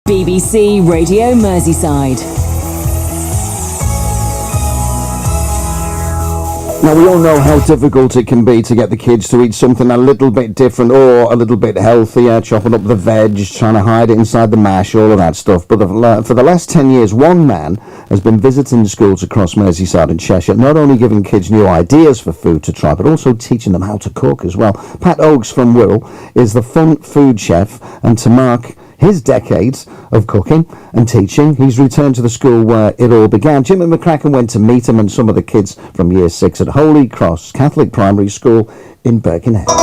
BBC Radio Merseyside. Now, we all know how difficult it can be to get the kids to eat something a little bit different or a little bit healthier, chopping up the veg, trying to hide it inside the mash, all of that stuff. But for the last 10 years, one man has been visiting schools across Merseyside and Cheshire, not only giving kids new ideas for food to try, but also teaching them how to cook as well. Pat Oakes from Wirral is the fun food chef, and to mark his decades of cooking and teaching, he's returned to the school where it all began. Jimmy McCracken went to meet him and some of the kids from Year 6 at Holy Cross Catholic Primary School in Birkenhead. Good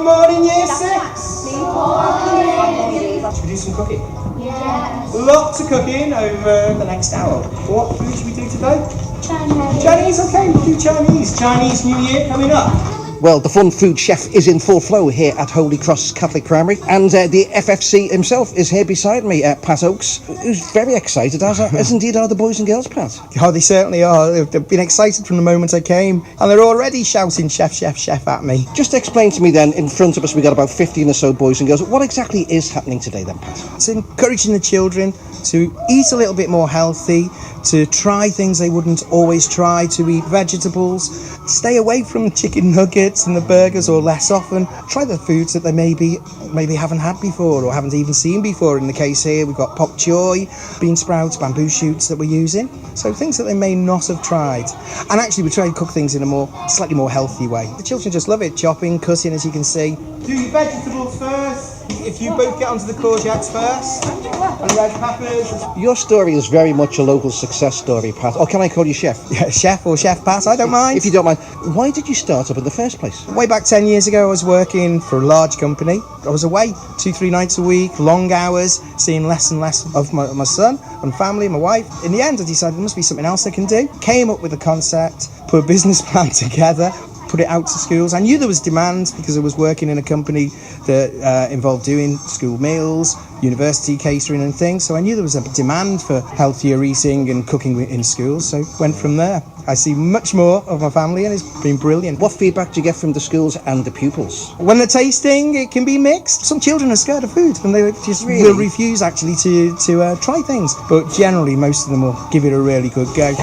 morning, Year 6! Should we do some cooking? Yes. Lots of cooking over the next hour. What food should we do today? Chinese. Chinese, okay, we'll do Chinese. Chinese New Year coming up. Well, the fun food chef is in full flow here at Holy Cross Catholic Primary, and the FFC himself is here beside me, Pat Oakes, who's very excited, as indeed are the boys and girls, Pat. Oh, they certainly are. They've been excited from the moment I came, and they're already shouting chef, chef, chef at me. Just explain to me then, in front of us we've got about 15 or so boys and girls, what exactly is happening today then, Pat? It's encouraging the children to eat a little bit more healthy, to try things they wouldn't always try, to eat vegetables, stay away from chicken nuggets and the burgers or less often, try the foods that they maybe haven't had before or haven't even seen before. In the case here, we've got pok choy, bean sprouts, bamboo shoots that we're using, so things that they may not have tried. And actually we try to cook things in a slightly more healthy way. The children just love it, chopping, cutting, as you can see. Do your vegetables first. If you both get onto the courgettes first, and red peppers. Your story is very much a local success story, Pat. Or can I call you Chef? Yeah, Chef or Chef Pat, I don't mind. If you don't mind. Why did you start up in the first place? Way back 10 years ago, I was working for a large company. I was away 2-3 nights a week, long hours, seeing less and less of my son and family, my wife. In the end, I decided there must be something else I can do. Came up with a concept, put a business plan together, put it out to schools. I knew there was demand because I was working in a company that involved doing school meals, university catering and things, so I knew there was a demand for healthier eating and cooking in schools, so went from there. I see much more of my family and it's been brilliant. What feedback do you get from the schools and the pupils? When they're tasting, it can be mixed. Some children are scared of food and they just will refuse actually to try things, but generally most of them will give it a really good go.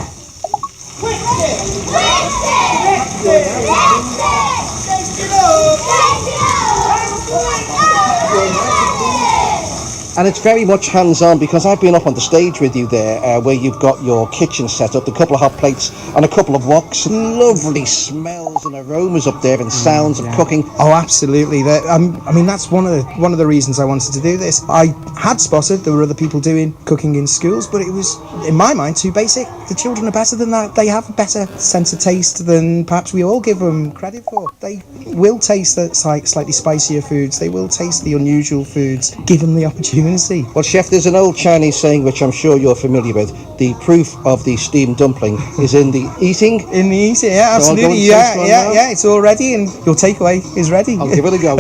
And it's very much hands-on, because I've been up on the stage with you there, where you've got your kitchen set up, a couple of hot plates and a couple of woks. Lovely smells and aromas up there and sounds of cooking. Oh, absolutely. I mean, that's one of the reasons I wanted to do this. I had spotted there were other people doing cooking in schools, but it was, in my mind, too basic. The children are better than that. They have a better sense of taste than perhaps we all give them credit for. They will taste the slightly spicier foods. They will taste the unusual foods. Give them the opportunity. Well, Chef, there's an old Chinese saying which I'm sure you're familiar with. The proof of the steamed dumpling is in the eating. In the eating, yeah, absolutely. Yeah, it's all ready and your takeaway is ready. I'll give it a go.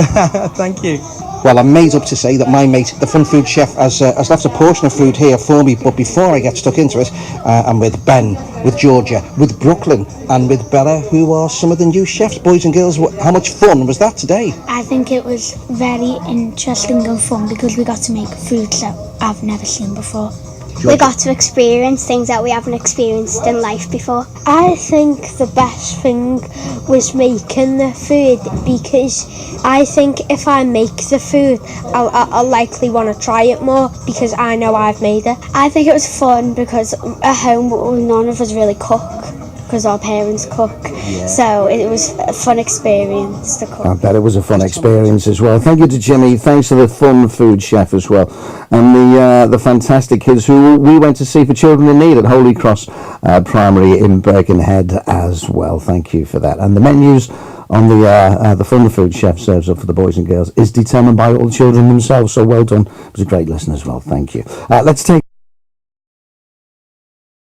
Thank you. Well, I'm made up to say that my mate, the fun food chef, has left a portion of food here for me, but before I get stuck into it, I'm with Ben, with Georgia, with Brooklyn, and with Bella, who are some of the new chefs. Boys and girls, how much fun was that today? I think it was very interesting and fun because we got to make foods that I've never seen before. We got to experience things that we haven't experienced in life before. I think the best thing was making the food, because I think if I make the food, I'll likely want to try it more because I know I've made it. I think it was fun because at home none of us really cook, because our parents cook. So it was a fun experience to cook. I bet it was a fun experience as well. Thank you to Jimmy. Thanks to the fun food chef as well, and the fantastic kids who we went to see for Children in Need at Holy Cross Primary in Birkenhead as well. Thank you for that. And the menus on the fun food chef serves up for the boys and girls is determined by all the children themselves. So well done. It was a great lesson as well. Thank you. Let's take